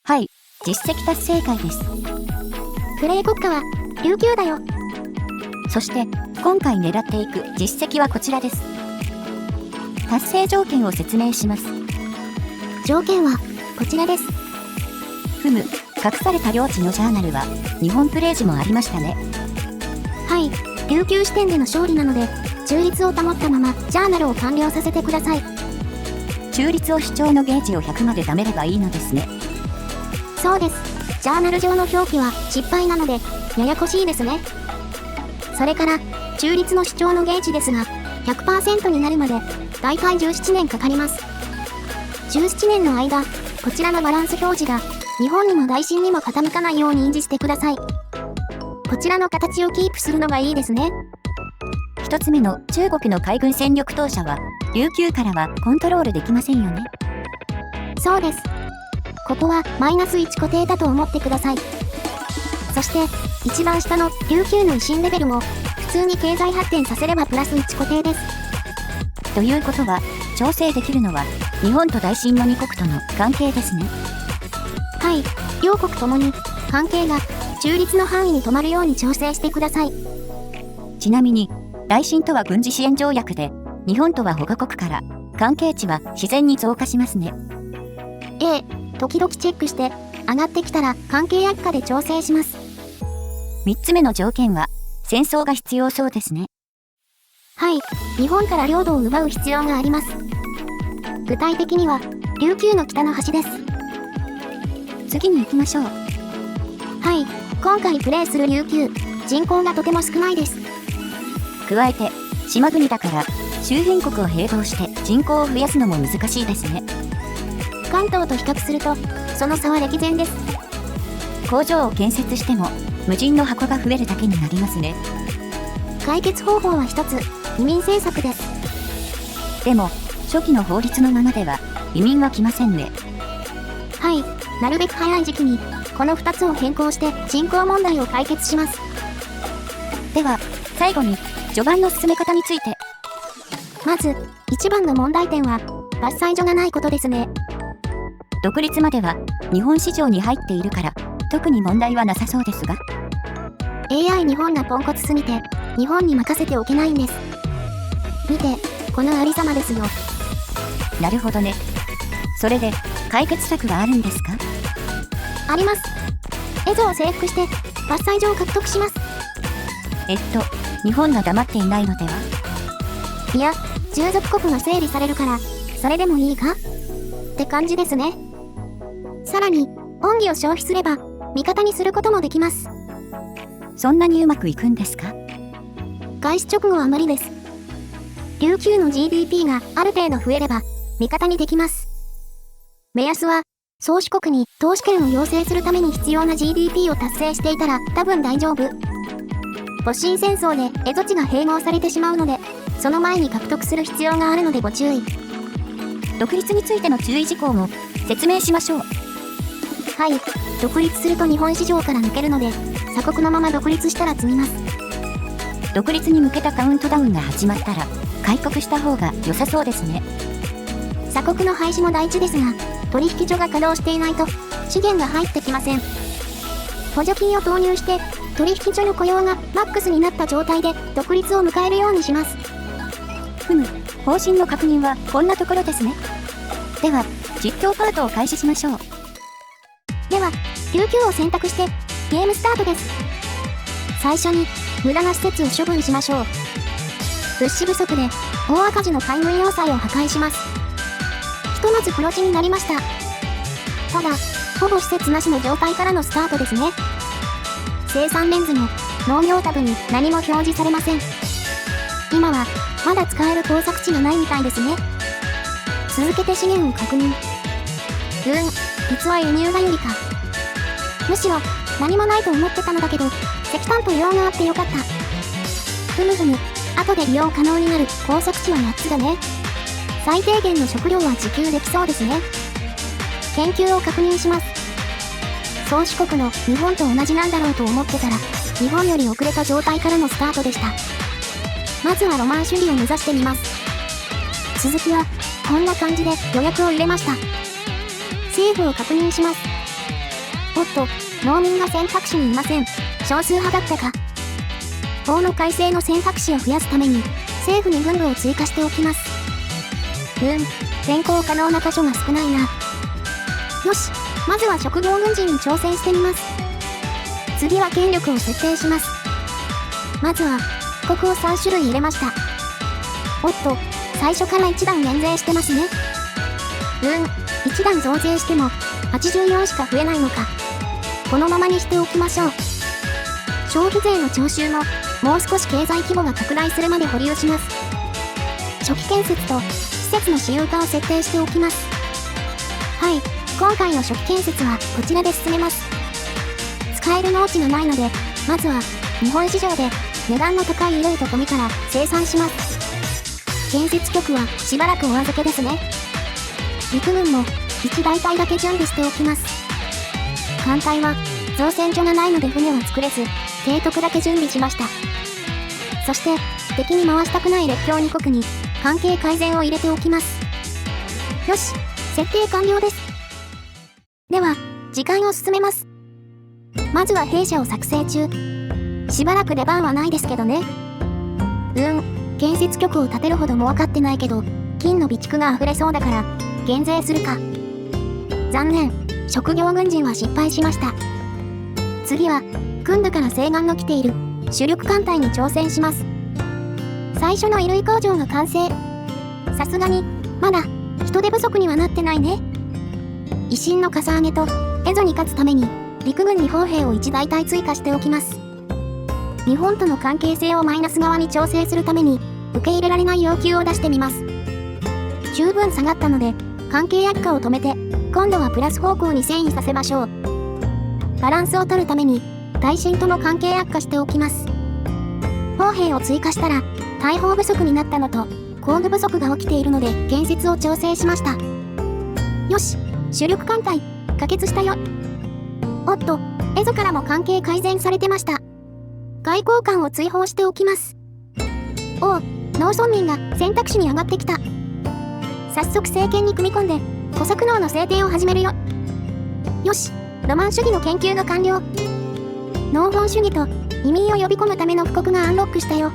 はい、実績達成回です。プレイ国家は琉球だよ。そして今回狙っていく実績はこちらです。達成条件を説明します。条件はこちらです。ふむ、隠された領地のジャーナルは日本プレイ時もありましたね。はい、琉球視点での勝利なので中立を保ったままジャーナルを完了させてください。中立を主張のゲージを100まで貯めればいいのですね。そうです。ジャーナル上の表記は失敗なのでややこしいですね。それから中立の主張のゲージですが 100% になるまでだいたい17年かかります。17年の間こちらのバランス表示が日本にも大震にも傾かないように維持してください。こちらの形をキープするのがいいですね。一つ目の中国の海軍戦力投射は琉球からはコントロールできませんよね。そうです。ここはマイナス1固定だと思ってください。そして一番下の琉球の維新レベルも普通に経済発展させればプラス1固定です。ということは調整できるのは日本と大震の2国との関係ですね。はい、両国ともに関係が中立の範囲に止まるように調整してください。ちなみに大震とは軍事支援条約で日本とは保護国から関係値は自然に増加しますね。ええ、時々チェックして上がってきたら関係悪化で調整します。3つ目の条件は戦争が必要そうですね。はい、日本から領土を奪う必要があります。具体的には琉球の北の端です。次に行きましょう。はい、今回プレイする琉球人口がとても少ないです。加えて島国だから周辺国を併合して人口を増やすのも難しいですね。関東と比較するとその差は歴然です。工場を建設しても無人の箱が増えるだけになりますね。解決方法は一つ、移民政策です。でも初期の法律のままでは移民は来ませんね。はい、なるべく早い時期にこの2つを変更して人口問題を解決します。では最後に序盤の進め方について。まず一番の問題点は伐採所がないことですね。独立までは日本市場に入っているから特に問題はなさそうですが、 AI 日本がポンコツすぎて日本に任せておけないんです。見て、このありさまですよ。なるほどね。それで解決策はあるんですか？あります。蝦夷を征服して伐採所を獲得します。日本が黙っていないのでは？いや、従属国が整理されるからそれでもいいかって感じですね。さらに恩義を消費すれば味方にすることもできます。そんなにうまくいくんですか？開始直後は無理です。琉球の GDP がある程度増えれば味方にできます。目安は宗主国に投資権を要請するために必要な GDP を達成していたら多分大丈夫。戊辰戦争で蝦夷地が併合されてしまうのでその前に獲得する必要があるのでご注意。独立についての注意事項も説明しましょう。はい、独立すると日本市場から抜けるので鎖国のまま独立したら積みます。独立に向けたカウントダウンが始まったら開国した方が良さそうですね。鎖国の廃止も大事ですが取引所が稼働していないと資源が入ってきません。補助金を投入して取引所の雇用がマックスになった状態で独立を迎えるようにします。ふむ、方針の確認はこんなところですね。では実況パートを開始しましょう。では琉球を選択してゲームスタートです。最初に無駄な施設を処分しましょう。物資不足で大赤字の海軍要塞を破壊します。ひとまず黒字になりました。ただほぼ施設なしの状態からのスタートですね。生産レンズの農業タブに何も表示されません。今はまだ使える工作地がないみたいですね。続けて資源を確認。実は輸入が有利か。むしろ何もないと思ってたのだけど石炭と硫黄があってよかった。ふむふむ、後で利用可能になる工作地は8つだね。最低限の食料は自給できそうですね。研究を確認します。宗主国の日本と同じなんだろうと思ってたら日本より遅れた状態からのスタートでした。まずはロマン主義を目指してみます。続きはこんな感じで予約を入れました。政府を確認します。おっと、農民が選択肢にいません。少数派だったか。法の改正の選択肢を増やすために、政府に軍部を追加しておきます。転校可能な箇所が少ないな。よし、まずは職業軍人に挑戦してみます。次は権力を設定します。まずは、布告を3種類入れました。おっと、最初から1段減税してますね。1段増税しても、84しか増えないのか。このままにしておきましょう。消費税の徴収も、もう少し経済規模が拡大するまで保留します。初期建設と施設の私有化を設定しておきます。はい、今回の初期建設はこちらで進めます。使える農地がないので、まずは日本市場で値段の高い衣類とゴミから生産します。建設局はしばらくお預けですね。陸軍も1大隊だけ準備しておきます。艦隊は造船所がないので船は作れず、提督だけ準備しました。そして敵に回したくない列強2国に関係改善を入れておきます。よし、設定完了です。では、時間を進めます。まずは弊社を作成中。しばらく出番はないですけどね。建設局を建てるほど儲かってないけど、金の備蓄が溢れそうだから、減税するか。残念、職業軍人は失敗しました。次は、軍部から請願の来ている主力艦隊に挑戦します。最初の衣類工場が完成。さすがに、まだ、人手不足にはなってないね。維新のかさ上げと、蝦夷に勝つために、陸軍に砲兵を1大隊追加しておきます。日本との関係性をマイナス側に調整するために、受け入れられない要求を出してみます。十分下がったので、関係悪化を止めて、今度はプラス方向に遷移させましょう。バランスを取るために、大秦とも関係悪化しておきます。砲兵を追加したら、大砲不足になったのと、工具不足が起きているので、建設を調整しました。よし、主力艦隊、可決したよ。おっと、蝦夷からも関係改善されてました。外交官を追放しておきます。おう、農村民が選択肢に上がってきた。早速政権に組み込んで、小作農の制定を始めるよ。よし、ロマン主義の研究が完了。農本主義と移民を呼び込むための布告がアンロックしたよ。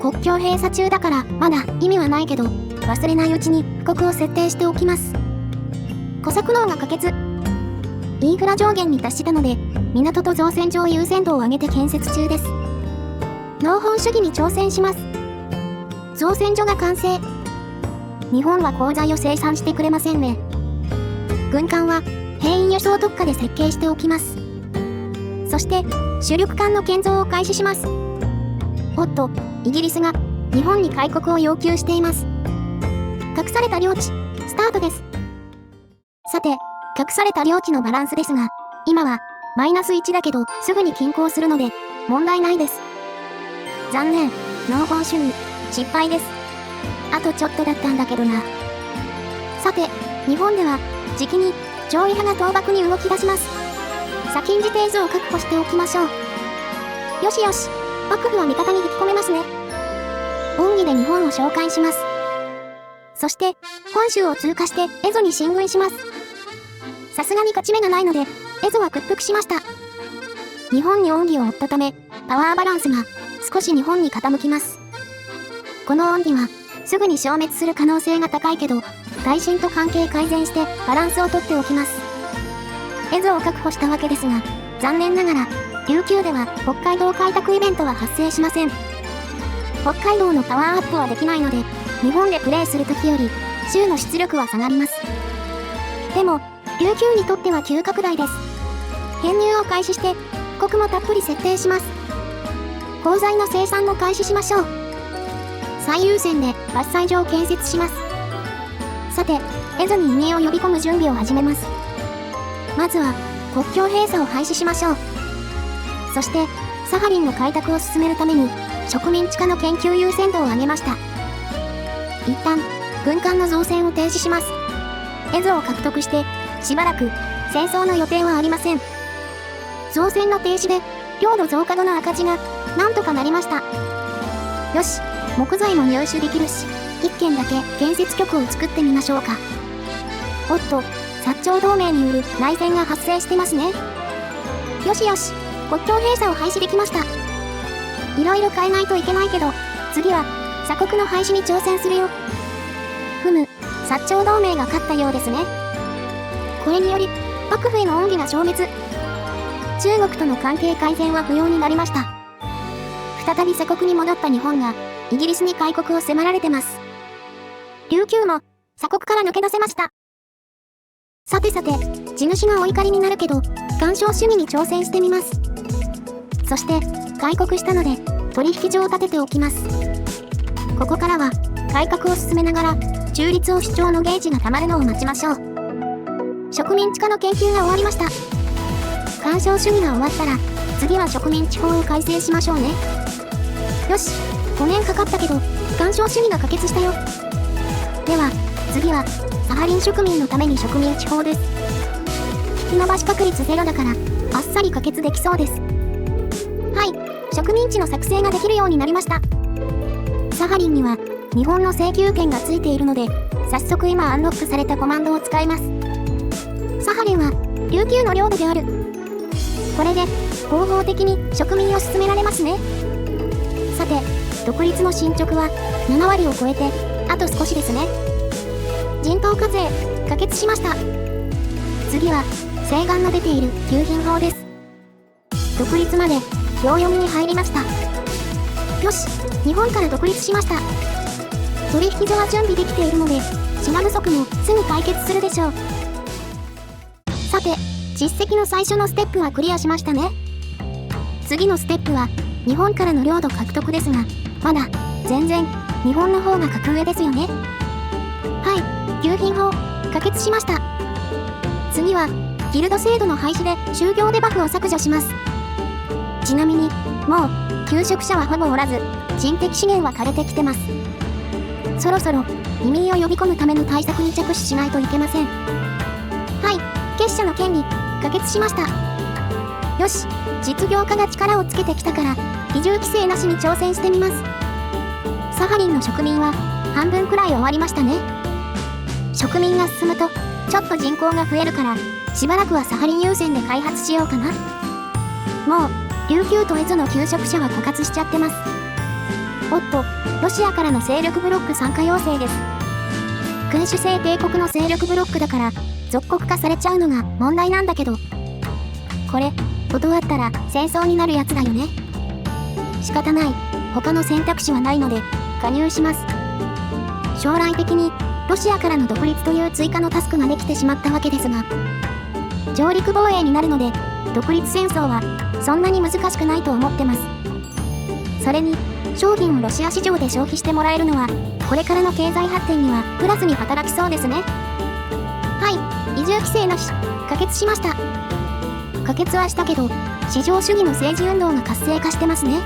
国境閉鎖中だからまだ意味はないけど、忘れないうちに布告を設定しておきます。小作農が可決。インフラ上限に達したので、港と造船所を優先度を上げて建設中です。農本主義に挑戦します。造船所が完成。日本は鋼材を生産してくれませんね。軍艦は兵員輸送特化で設計しておきます。そして主力艦の建造を開始します。おっと、イギリスが日本に開国を要求しています。隠された領地、スタートです。さて、隠された領地のバランスですが、今はマイナス1だけどすぐに均衡するので問題ないです。残念、農本主義、失敗です。あとちょっとだったんだけどな。さて、日本ではじきに攘夷派が倒幕に動き出します。先んじて絵図を確保しておきましょう。よしよし、幕府は味方に引き込めますね。恩義で日本を紹介します。そして、本州を通過して蝦夷に進軍します。さすがに勝ち目がないので、蝦夷は屈服しました。日本に恩義を負ったため、パワーバランスが少し日本に傾きます。この恩義は、すぐに消滅する可能性が高いけど、大秦と関係改善してバランスをとっておきます。蝦夷を確保したわけですが、残念ながら、琉球では北海道開拓イベントは発生しません。北海道のパワーアップはできないので、日本でプレイするときより、州の出力は下がります。でも、琉球にとっては急拡大です。編入を開始して、布告もたっぷり設定します。鋼材の生産も開始しましょう。最優先で伐採場を建設します。さて、蝦夷に移民を呼び込む準備を始めます。まずは、国境閉鎖を廃止しましょう。そして、サハリンの開拓を進めるために、植民地化の研究優先度を上げました。一旦、軍艦の造船を停止します。蝦夷を獲得して、しばらく、戦争の予定はありません。造船の停止で、領土増加後の赤字が、なんとかなりました。よし、木材も入手できるし、一軒だけ建設局を作ってみましょうか。おっと、薩長同盟による内戦が発生してますね。よしよし、国境閉鎖を廃止できました。いろいろ変えないといけないけど、次は鎖国の廃止に挑戦するよ。ふむ、薩長同盟が勝ったようですね。これにより幕府への恩義が消滅。中国との関係改善は不要になりました。再び鎖国に戻った日本がイギリスに開国を迫られてます。琉球も鎖国から抜け出せました。さてさて、地主がお怒りになるけど干渉主義に挑戦してみます。そして開国したので取引所を立てておきます。ここからは改革を進めながら中立を主張のゲージがたまるのを待ちましょう。植民地化の研究が終わりました。干渉主義が終わったら次は植民地法を改正しましょうね。よし、5年かかったけど干渉主義が可決したよ。では次はサハリン植民のために植民地法です。引き延ばし確率0だからあっさり可決できそうです。はい、植民地の作成ができるようになりました。サハリンには日本の請求権がついているので早速今アンロックされたコマンドを使います。サハリンは琉球の領土である。これで合法的に植民を進められますね。さて、独立の進捗は7割を超えてあと少しですね。人頭課税可決しました。次は請願の出ている給品法です。独立まで秒読みに入りました。よし、日本から独立しました。取引所は準備できているので品不足もすぐ解決するでしょう。さて、実績の最初のステップはクリアしましたね。次のステップは日本からの領土獲得ですが、まだ全然日本の方が格上ですよね。はい、給品法可決しました。次はギルド制度の廃止で就業デバフを削除します。ちなみにもう求職者はほぼおらず人的資源は枯れてきてます。そろそろ移民を呼び込むための対策に着手しないといけません。はい、結社の権利可決しました。よし、実業家が力をつけてきたから移住規制なしに挑戦してみます。サハリンの植民は半分くらい終わりましたね。植民が進むとちょっと人口が増えるからしばらくはサハリン優先で開発しようかな。もう琉球と蝦夷の求職者は枯渇しちゃってます。おっと、ロシアからの勢力ブロック参加要請です。君主制帝国の勢力ブロックだから属国化されちゃうのが問題なんだけど、これ断ったら戦争になるやつだよね。仕方ない、他の選択肢はないので加入します。将来的にロシアからの独立という追加のタスクができてしまったわけですが、上陸防衛になるので独立戦争はそんなに難しくないと思ってます。それに商品をロシア市場で消費してもらえるのはこれからの経済発展にはプラスに働きそうですね。はい、移住規制なし可決しました。可決はしたけど市場主義の政治運動が活性化してますね。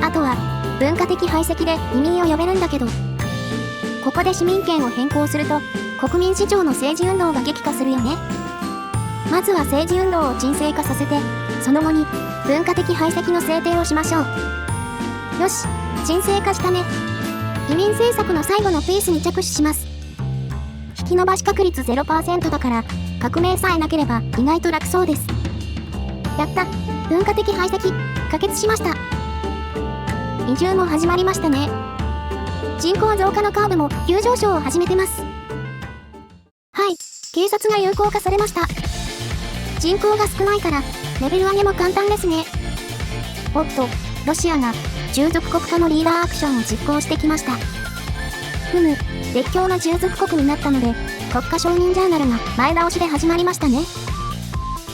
あとは文化的排斥で移民を呼べるんだけど、ここで市民権を変更すると国民市場の政治運動が激化するよね。まずは政治運動を沈静化させて、その後に文化的排斥の制定をしましょう。よし、沈静化したね。移民政策の最後のピースに着手します。引き延ばし確率 0% だから革命さえなければ意外と楽そうです。やった、文化的排斥可決しました。移住も始まりましたね。人口増加のカーブも急上昇を始めてます。はい、警察が有効化されました。人口が少ないからレベル上げも簡単ですね。おっと、ロシアが従属国化のリーダーアクションを実行してきました。ふむ、列強の従属国になったので国家承認ジャーナルが前倒しで始まりましたね。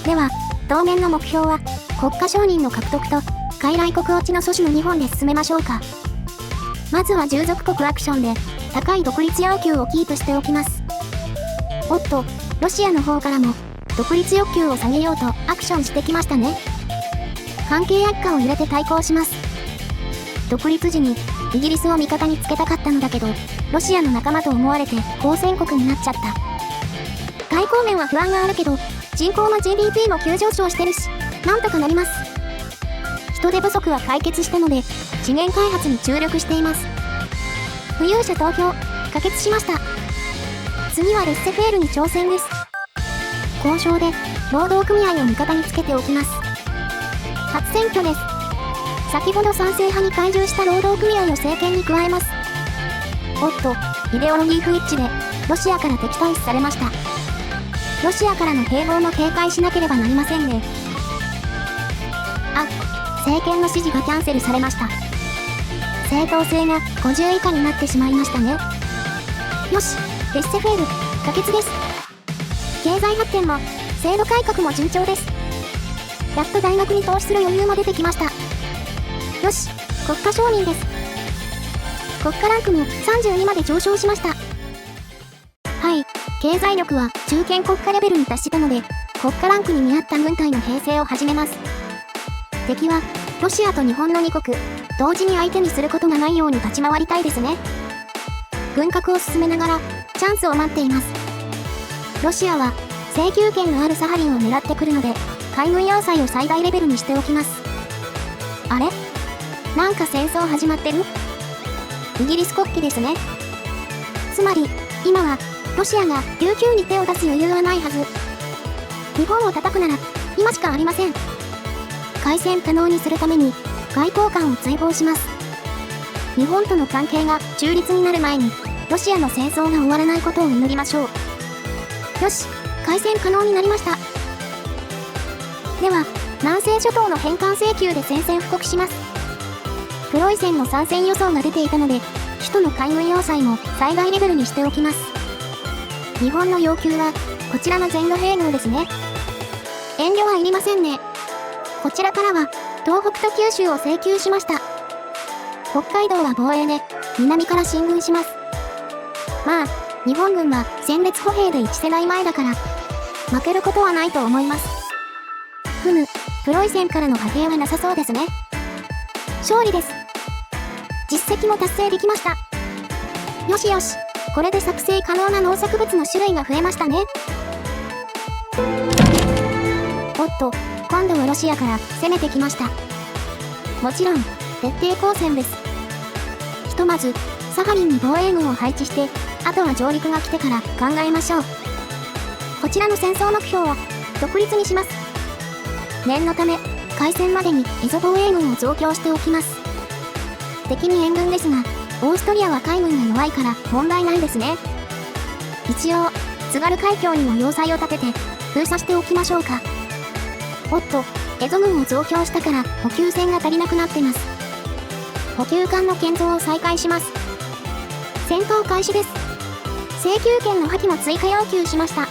では当面の目標は国家承認の獲得と傀儡国落ちの阻止の2本で進めましょうか。まずは従属国アクションで高い独立要求をキープしておきます。おっと、ロシアの方からも独立欲求を下げようとアクションしてきましたね。関係悪化を入れて対抗します。独立時にイギリスを味方につけたかったのだけど、ロシアの仲間と思われて交戦国になっちゃった。外交面は不安があるけど、人口も GDP も急上昇してるし、なんとかなります。人手不足は解決したので、資源開発に注力しています。富裕者投票、可決しました。次はレッセフェールに挑戦です。交渉で労働組合を味方につけておきます。初選挙です。先ほど賛成派に懐柔した労働組合を政権に加えます。おっと、イデオロギー不一致でロシアから敵対視されました。ロシアからの併合も警戒しなければなりませんね。あ、政権の支持がキャンセルされました。正当性が50以下になってしまいましたね。よし、レッセフェール、可決です。経済発展も、制度改革も順調です。やっと大学に投資する余裕も出てきました。よし、国家承認です。国家ランクも32まで上昇しました。はい、経済力は中堅国家レベルに達したので、国家ランクに見合った軍隊の編成を始めます。敵は、ロシアと日本の2国、同時に相手にすることがないように立ち回りたいですね。軍拡を進めながら、チャンスを待っています。ロシアは、制空権のあるサハリンを狙ってくるので、海軍要塞を最大レベルにしておきます。あれ？なんか戦争始まってる？イギリス国旗ですね。つまり、今は、ロシアが琉球に手を出す余裕はないはず。日本を叩くなら、今しかありません。開戦可能にするために、外交官を追放します。日本との関係が中立になる前に、ロシアの戦争が終わらないことを祈りましょう。よし、開戦可能になりました。では、南西諸島の返還請求で宣戦布告します。プロイセンの参戦予想が出ていたので、首都の海軍要塞も最大レベルにしておきます。日本の要求は、こちらの全土併合ですね。遠慮はいりませんね。こちらからは、東北と九州を請求しました。北海道は防衛で、南から進軍します。まあ、日本軍は戦列歩兵で1世代前だから、負けることはないと思います。ふむ、プロイセンからの派兵はなさそうですね。勝利です。実績も達成できました。よしよし、これで作成可能な農作物の種類が増えましたね。おっと、今度はロシアから攻めてきました。もちろん、徹底抗戦です。ひとまず、サハリンに防衛軍を配置して、あとは上陸が来てから考えましょう。こちらの戦争目標は、独立にします。念のため、開戦までに蝦夷防衛軍を増強しておきます。敵に援軍ですが、オーストリアは海軍が弱いから問題ないですね。一応、津軽海峡にも要塞を立てて、封鎖しておきましょうか。おっと、蝦夷軍を増強したから補給船が足りなくなってます。補給艦の建造を再開します。戦闘開始です。請求権の破棄も追加要求しました。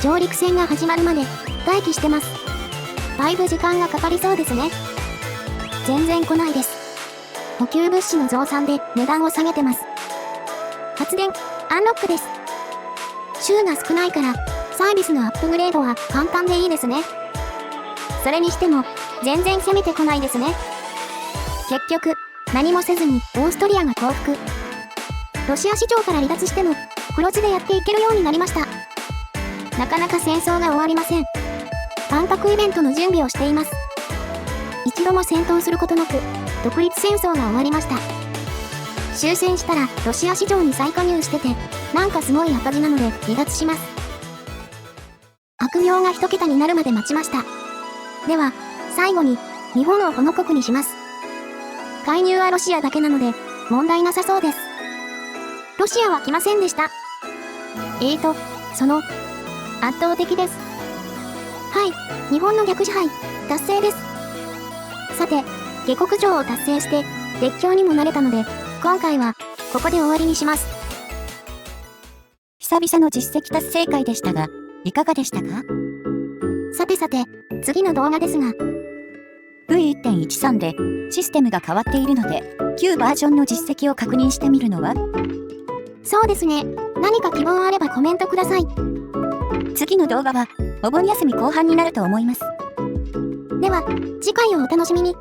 上陸戦が始まるまで待機してます。だいぶ時間がかかりそうですね。全然来ないです。補給物資の増産で値段を下げてます。発電、アンロックです。州が少ないから、サービスのアップグレードは簡単でいいですね。それにしても、全然攻めてこないですね。結局、何もせずにオーストリアが降伏。ロシア市場から離脱しても、黒字でやっていけるようになりました。なかなか戦争が終わりません。万博イベントの準備をしています。一度も戦闘することなく、独立戦争が終わりました。終戦したらロシア市場に再加入してて、なんかすごい赤字なので離脱します。悪名が一桁になるまで待ちました。では、最後に、日本を保護国にします。介入はロシアだけなので、問題なさそうです。ロシアは来ませんでした。圧倒的です。はい、日本の逆支配、達成です。さて、下克上を達成して、列強にもなれたので、今回は、ここで終わりにします。久々の実績達成会でしたが、いかがでしたか？さて、次の動画ですが、V1.13 でシステムが変わっているので、旧バージョンの実績を確認してみるのは？そうですね。何か希望あればコメントください。次の動画は、お盆休み後半になると思います。では、次回をお楽しみに。